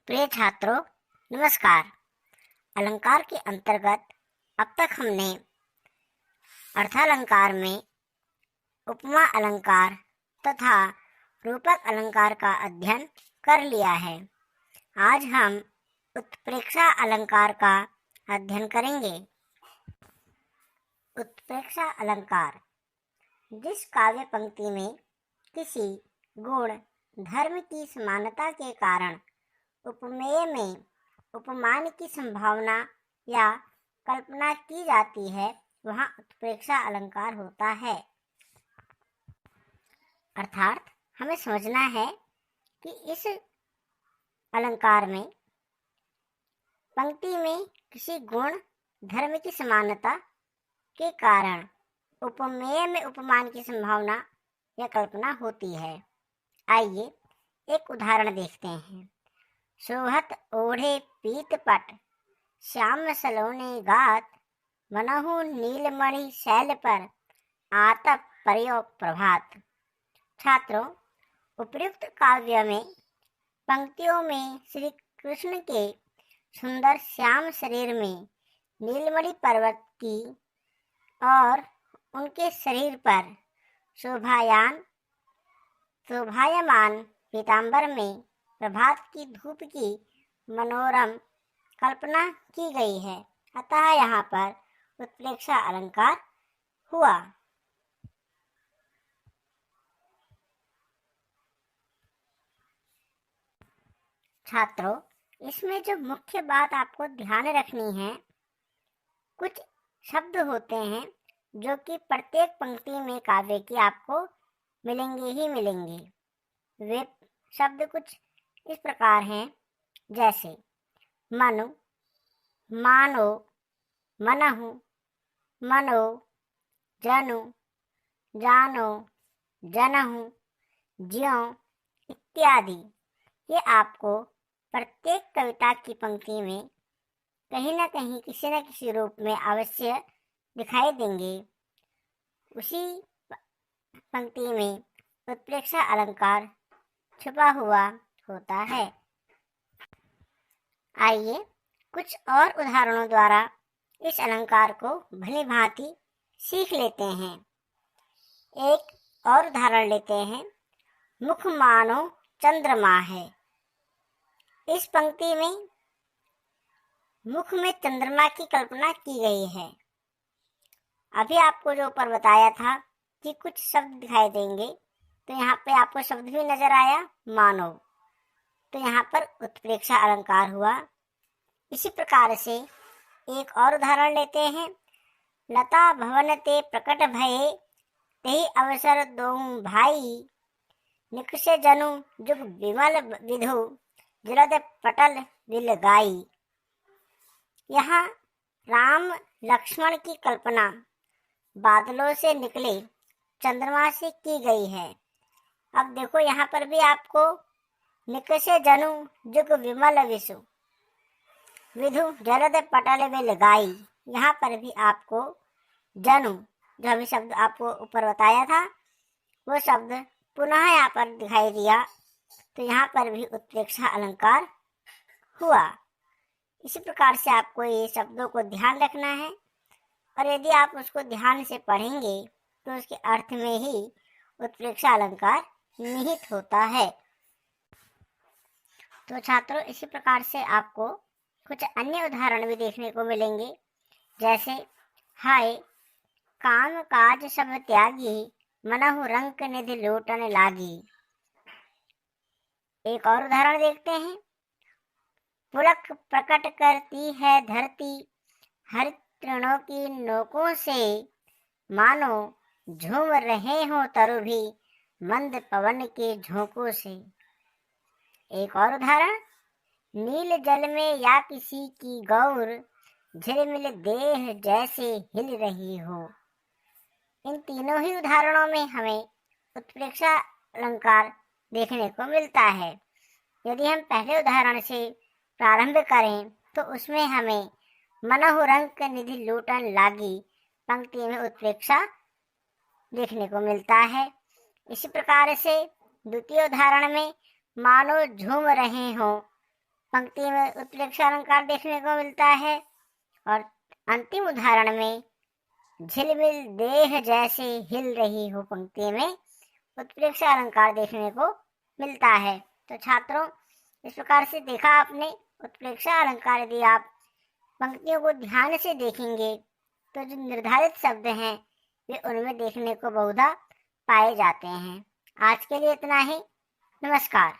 प्रिय छात्रों, नमस्कार। अलंकार के अंतर्गत अब तक हमने अर्थालंकार में उपमा अलंकार तथा रूपक अलंकार का अध्ययन कर लिया है। आज हम उत्प्रेक्षा अलंकार का अध्ययन करेंगे। उत्प्रेक्षा अलंकार जिस काव्य पंक्ति में किसी गुण धर्म की समानता के कारण उपमेय में उपमान की संभावना या कल्पना की जाती है, वहाँ उत्प्रेक्षा अलंकार होता है। अर्थात हमें समझना है कि इस अलंकार में पंक्ति में किसी गुण धर्म की समानता के कारण उपमेय में उपमान की संभावना या कल्पना होती है। आइए एक उदाहरण देखते हैं। शोभत ओढ़े पीत पट श्याम सलोने गात, मनहु नीलमणि शैल पर आतप पर्यो प्रभात। छात्रों, उपर्युक्त काव्य में पंक्तियों में श्री कृष्ण के सुंदर श्याम शरीर में नीलमणि पर्वत की और उनके शरीर पर शोभायमान पीतांबर में प्रभात की धूप की मनोरम कल्पना की गई है, अतः यहाँ पर उत्प्रेक्षा अलंकार हुआ। छात्रों, इसमें जो मुख्य बात आपको ध्यान रखनी है, कुछ शब्द होते हैं जो कि प्रत्येक पंक्ति में काव्य की आपको मिलेंगे ही मिलेंगे। वे शब्द कुछ इस प्रकार हैं, जैसे मनु, मानो, मनहु, मनो, जनु, जानो, जनहु, ज्यों इत्यादि। ये आपको प्रत्येक कविता की पंक्ति में कहीं न कहीं किसी न किसी रूप में अवश्य दिखाई देंगे। उसी पंक्ति में उत्प्रेक्षा अलंकार छुपा हुआ होता है। आइए कुछ और उदाहरणों द्वारा इस अलंकार को भली भांति सीख लेते हैं। एक और उदाहरण लेते हैं। मुख मानो चंद्रमा है। इस पंक्ति में मुख में चंद्रमा की कल्पना की गई है। अभी आपको जो ऊपर बताया था कि कुछ शब्द दिखाई देंगे, तो यहाँ पे आपको शब्द भी नजर आया मानव, तो यहाँ पर उत्प्रेक्षा अलंकार हुआ। इसी प्रकार से एक और उदाहरण लेते हैं। लता भवन ते प्रकट भये, तेहि अवसर दोहु भाई, निकषे जनु जुग विमल विधु, जलद पटल विल गाई। यहाँ राम लक्ष्मण की कल्पना बादलों से निकले चंद्रमा से की गई है। अब देखो यहाँ पर भी आपको निकषे जनु जुग विमल विधु जलद पटल विल गाई, यहाँ पर भी आपको जनु, जो अभी शब्द आपको ऊपर बताया था, वो शब्द पुनः यहाँ पर दिखाई दिया, तो यहाँ पर भी उत्प्रेक्षा अलंकार हुआ। इसी प्रकार से आपको ये शब्दों को ध्यान रखना है, और यदि आप उसको ध्यान से पढ़ेंगे तो उसके अर्थ में ही उत्प्रेक्षा अलंकार निहित होता है। तो छात्रों, इसी प्रकार से आपको कुछ अन्य उदाहरण भी देखने को मिलेंगे, जैसे हाय काम काज सब त्यागी, मनहु रंक निधि लूटन लागी। एक और उदाहरण देखते हैं। पुलक प्रकट करती है धरती, हर तृणों की नोकों से, मानो झूम रहे हो तरु भी, मंद पवन के झोंकों से। एक और उदाहरण। नील जल में या किसी की गौर, झिलमिल देह जैसे हिल रही हो। इन तीनों ही उदाहरणों में हमें उत्प्रेक्षा अलंकार देखने को मिलता है। यदि हम पहले उदाहरण से प्रारंभ करें तो उसमें हमें मनहु रंक निधि लूटन लागी पंक्ति में उत्प्रेक्षा देखने को मिलता है। इसी प्रकार से द्वितीय उदाहरण में मानो झूम रहे हो पंक्ति में उत्प्रेक्षा अलंकार देखने को मिलता है और अंतिम उदाहरण में झिलमिल देह जैसे हिल रही हो पंक्ति में उत्प्रेक्षा अलंकार देखने को मिलता है। तो छात्रों, इस प्रकार से देखा आपने उत्प्रेक्षा अलंकार यदि आप पंक्तियों को ध्यान से देखेंगे तो जो निर्धारित शब्द हैं वे उनमें देखने को बहुधा पाए जाते हैं। आज के लिए इतना ही। नमस्कार।